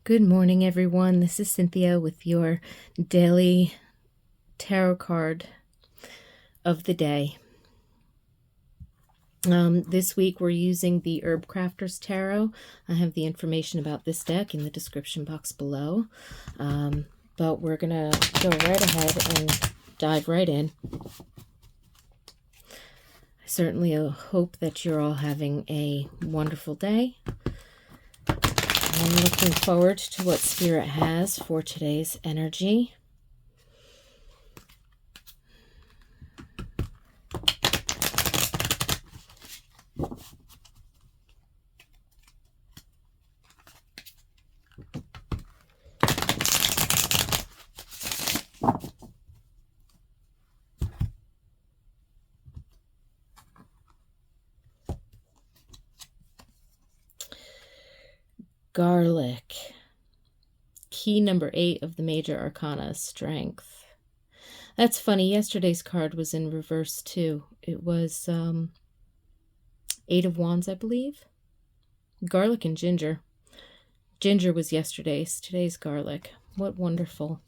Good morning, everyone. This is Cynthia with your daily tarot card of the day. This week we're using the Herb Crafters Tarot. I have the information about this deck in the description box below. But we're going to go right ahead and dive right in. I certainly hope that you're all having a wonderful day. I'm looking forward to what Spirit has for today's energy. Garlic. Key number 8 of the major arcana, strength. That's funny. Yesterday's card was in reverse too. It was 8 of Wands, I believe. Garlic and ginger. Ginger was yesterday's. Today's garlic. What wonderful.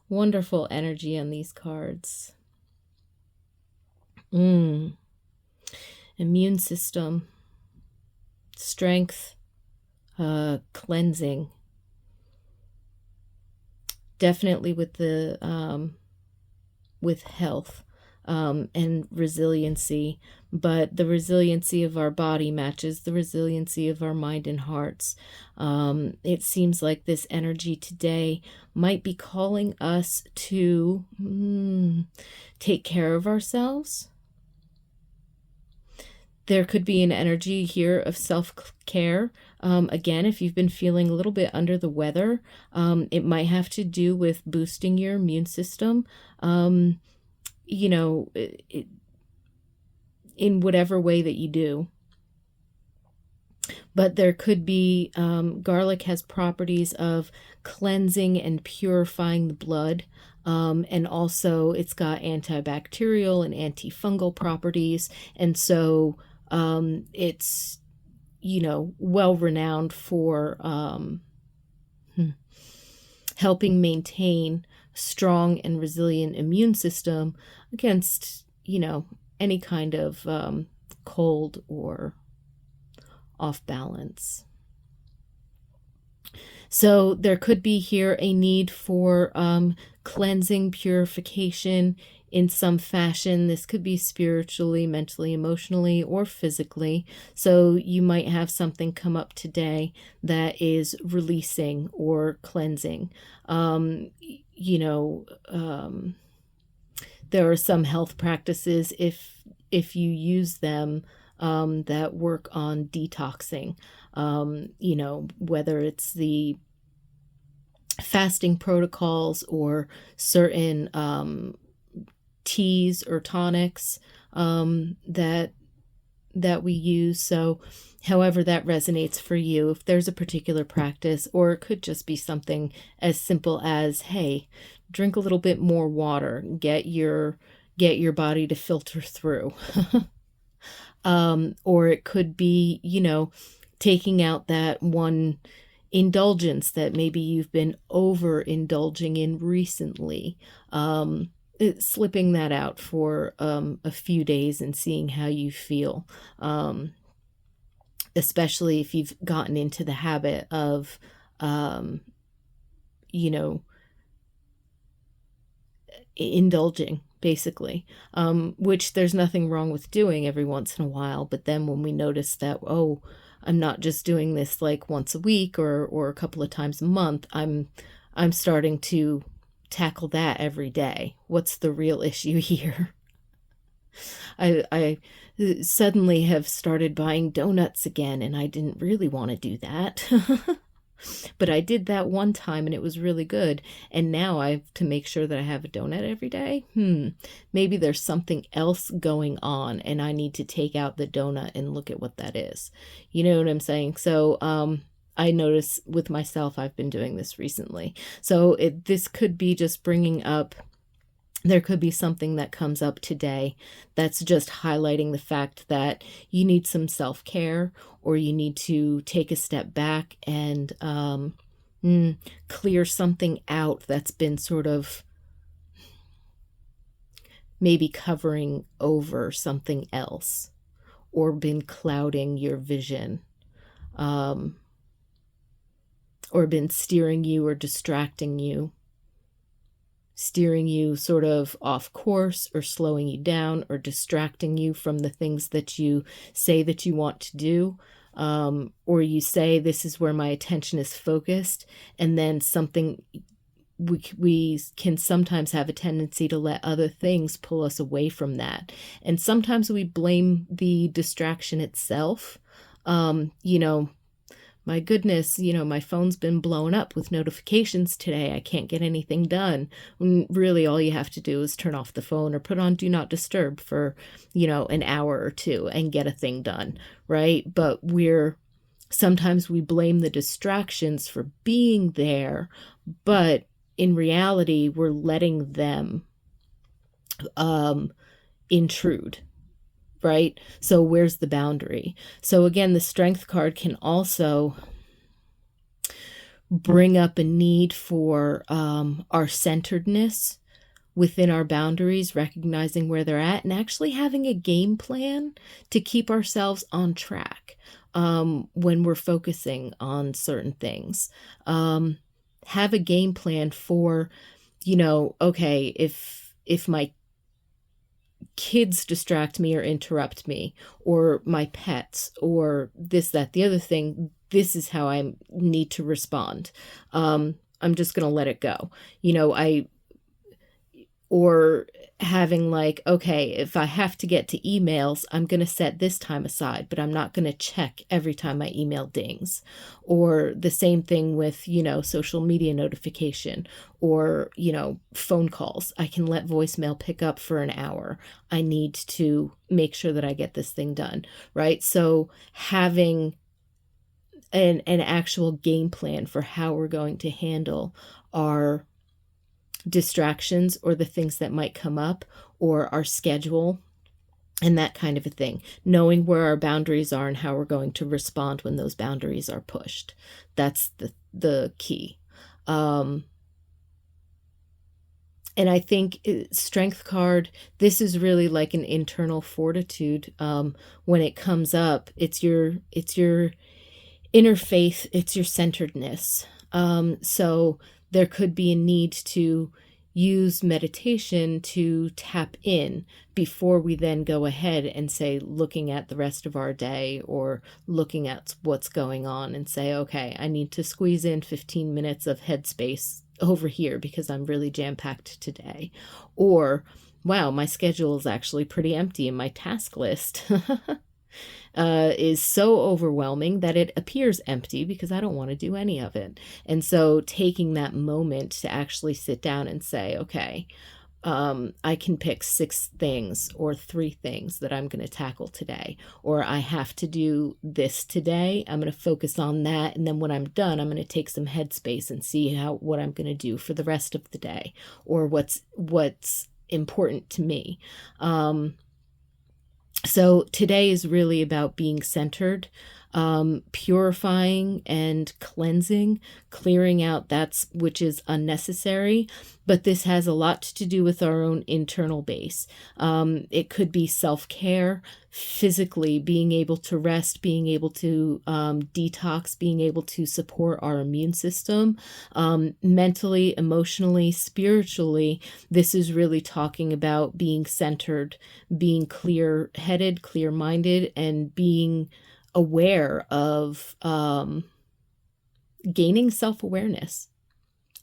Wonderful energy on these cards. Immune system. Strength. Cleansing. Definitely with the with health and resiliency, but the resiliency of our body matches the resiliency of our mind and hearts. It seems like this energy today might be calling us to take care of ourselves. There could be an energy here of self-care. Again, if you've been feeling a little bit under the weather, it might have to do with boosting your immune system, in whatever way that you do. But there could be, garlic has properties of cleansing and purifying the blood. And also it's got antibacterial and antifungal properties. And so it's, well renowned for helping maintain a strong and resilient immune system against, any kind of cold or off balance. So there could be here a need for cleansing, purification in some fashion. This could be spiritually, mentally, emotionally, or physically. So you might have something come up today that is releasing or cleansing. There are some health practices, if you use them, that work on detoxing. Whether it's the fasting protocols or certain teas or tonics that we use. So however that resonates for you, if there's a particular practice, or it could just be something as simple as, hey, drink a little bit more water, get your body to filter through. Or it could be, taking out that one indulgence that maybe you've been overindulging in recently, slipping that out for a few days and seeing how you feel, especially if you've gotten into the habit of, indulging, basically, which there's nothing wrong with doing every once in a while. But then when we notice that, oh, I'm not just doing this like once a week or a couple of times a month, I'm starting to tackle that every day. What's the real issue here? I suddenly have started buying donuts again, and I didn't really want to do that. But I did that one time and it was really good. And now I have to make sure that I have a donut every day. Maybe there's something else going on and I need to take out the donut and look at what that is. You know what I'm saying? So I notice with myself, I've been doing this recently. So this could be just bringing up There could be something that comes up today that's just highlighting the fact that you need some self-care, or you need to take a step back and clear something out that's been sort of maybe covering over something else, or been clouding your vision, um, or been steering you or distracting you, steering you sort of off course, or slowing you down, or distracting you from the things that you say that you want to do. Or you say, this is where my attention is focused, and then something, we can sometimes have a tendency to let other things pull us away from that. And sometimes we blame the distraction itself. You know, my goodness, my phone's been blown up with notifications today. I can't get anything done. When really all you have to do is turn off the phone or put on Do Not Disturb for, an hour or two and get a thing done, right? But sometimes we blame the distractions for being there, but in reality, we're letting them intrude, right? So where's the boundary? So again, the Strength card can also bring up a need for our centeredness within our boundaries, recognizing where they're at, and actually having a game plan to keep ourselves on track when we're focusing on certain things. Have a game plan for, okay, if my kids distract me or interrupt me, or my pets, or this, that, the other thing, this is how I need to respond. I'm just going to let it go. Or having like, okay, if I have to get to emails, I'm going to set this time aside, but I'm not going to check every time my email dings. Or the same thing with, social media notification, or, phone calls. I can let voicemail pick up for an hour. I need to make sure that I get this thing done, right? So having an actual game plan for how we're going to handle our distractions, or the things that might come up, or our schedule, and that kind of a thing. Knowing where our boundaries are and how we're going to respond when those boundaries are pushed. That's the key. And I think Strength card, this is really like an internal fortitude. When it comes up, it's your inner faith, it's your centeredness. So there could be a need to use meditation to tap in before we then go ahead and say, looking at the rest of our day, or looking at what's going on, and say, okay, I need to squeeze in 15 minutes of headspace over here because I'm really jam-packed today. Or, wow, my schedule is actually pretty empty, and my task list is so overwhelming that it appears empty because I don't want to do any of it. And so taking that moment to actually sit down and say, okay, I can pick 6 things or 3 things that I'm going to tackle today, or I have to do this today. I'm going to focus on that. And then when I'm done, I'm going to take some headspace and see what I'm going to do for the rest of the day, or what's important to me. So today is really about being centered, purifying and cleansing, clearing out which is unnecessary. But this has a lot to do with our own internal base. It could be self-care, physically being able to rest, being able to detox, being able to support our immune system, mentally, emotionally, spiritually. This is really talking about being centered, being clear-headed, clear-minded, and being aware of gaining self-awareness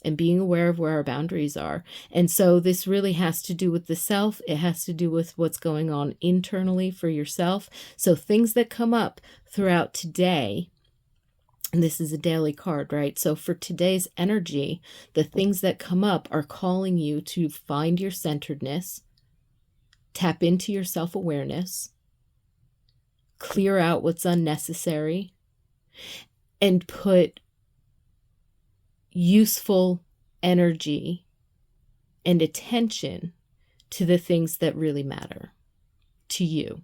and being aware of where our boundaries are. And so this really has to do with the self. It has to do with what's going on internally for yourself. So things that come up throughout today, and this is a daily card, right? So for today's energy, the things that come up are calling you to find your centeredness, tap into your self-awareness, clear out what's unnecessary, and put useful energy and attention to the things that really matter to you.